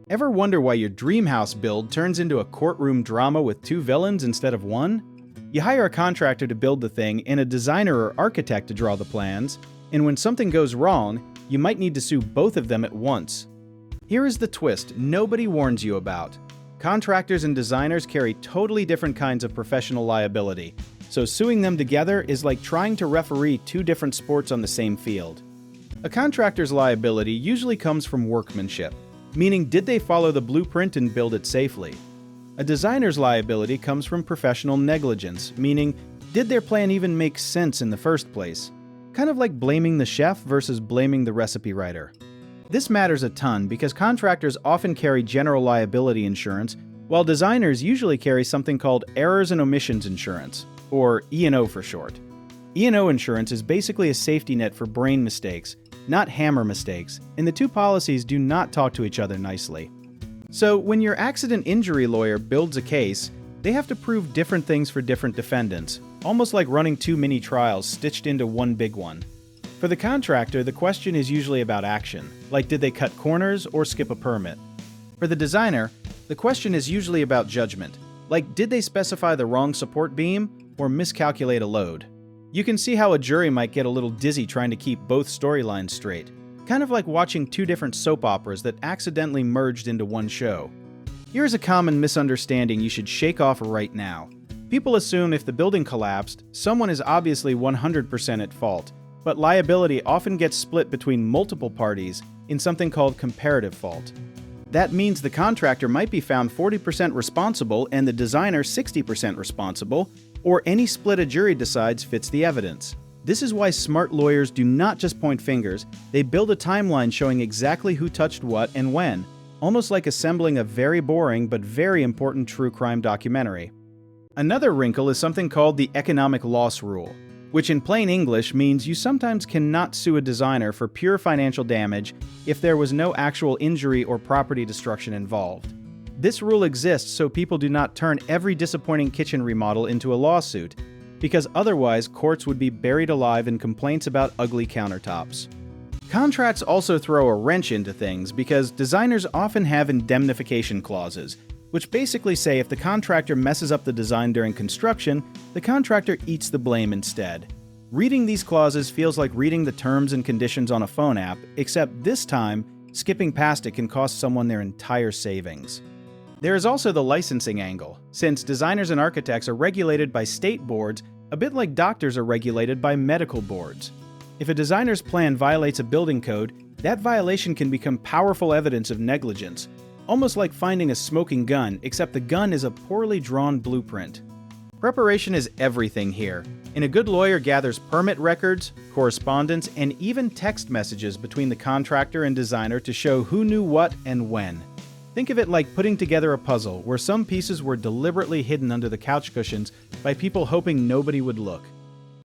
Ever wonder why your dream house build turns into a courtroom drama with two villains instead of one? You hire a contractor to build the thing and a designer or architect to draw the plans, and when something goes wrong, you might need to sue both of them at once. Here is the twist nobody warns you about. Contractors and designers carry totally different kinds of professional liability, so suing them together is like trying to referee two different sports on the same field. A contractor's liability usually comes from workmanship, meaning did they follow the blueprint and build it safely? A designer's liability comes from professional negligence, meaning did their plan even make sense in the first place? Kind of like blaming the chef versus blaming the recipe writer. This matters a ton because contractors often carry general liability insurance, while designers usually carry something called errors and omissions insurance, or E&O for short. E&O insurance is basically a safety net for brain mistakes, not hammer mistakes, and the two policies do not talk to each other nicely. So when your accident injury lawyer builds a case, they have to prove different things for different defendants, almost like running two mini trials stitched into one big one. For the contractor, the question is usually about action, like did they cut corners or skip a permit? For the designer, the question is usually about judgment, like did they specify the wrong support beam or miscalculate a load? You can see how a jury might get a little dizzy trying to keep both storylines straight, kind of like watching two different soap operas that accidentally merged into one show. Here's a common misunderstanding you should shake off right now. People assume if the building collapsed, someone is obviously 100% at fault, but liability often gets split between multiple parties in something called comparative fault. That means the contractor might be found 40% responsible and the designer 60% responsible, or any split a jury decides fits the evidence. This is why smart lawyers do not just point fingers, they build a timeline showing exactly who touched what and when, almost like assembling a very boring but very important true crime documentary. Another wrinkle is something called the economic loss rule, which in plain English means you sometimes cannot sue a designer for pure financial damage if there was no actual injury or property destruction involved. This rule exists so people do not turn every disappointing kitchen remodel into a lawsuit, because otherwise courts would be buried alive in complaints about ugly countertops. Contracts also throw a wrench into things because designers often have indemnification clauses, which basically say if the contractor messes up the design during construction, the contractor eats the blame instead. Reading these clauses feels like reading the terms and conditions on a phone app, except this time, skipping past it can cost someone their entire savings. There is also the licensing angle, since designers and architects are regulated by state boards a bit like doctors are regulated by medical boards. If a designer's plan violates a building code, that violation can become powerful evidence of negligence, almost like finding a smoking gun, except the gun is a poorly drawn blueprint. Preparation is everything here, and a good lawyer gathers permit records, correspondence, and even text messages between the contractor and designer to show who knew what and when. Think of it like putting together a puzzle where some pieces were deliberately hidden under the couch cushions by people hoping nobody would look.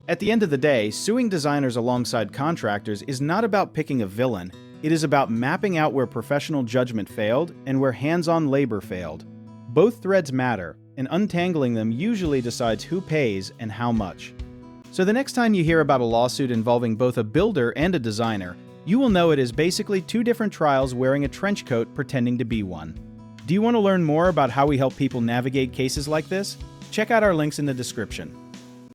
At the end of the day, suing designers alongside contractors is not about picking a villain. It is about mapping out where professional judgment failed and where hands-on labor failed. Both threads matter, and untangling them usually decides who pays and how much. So the next time you hear about a lawsuit involving both a builder and a designer, you will know it is basically two different trials wearing a trench coat pretending to be one. Do you want to learn more about how we help people navigate cases like this? Check out our links in the description.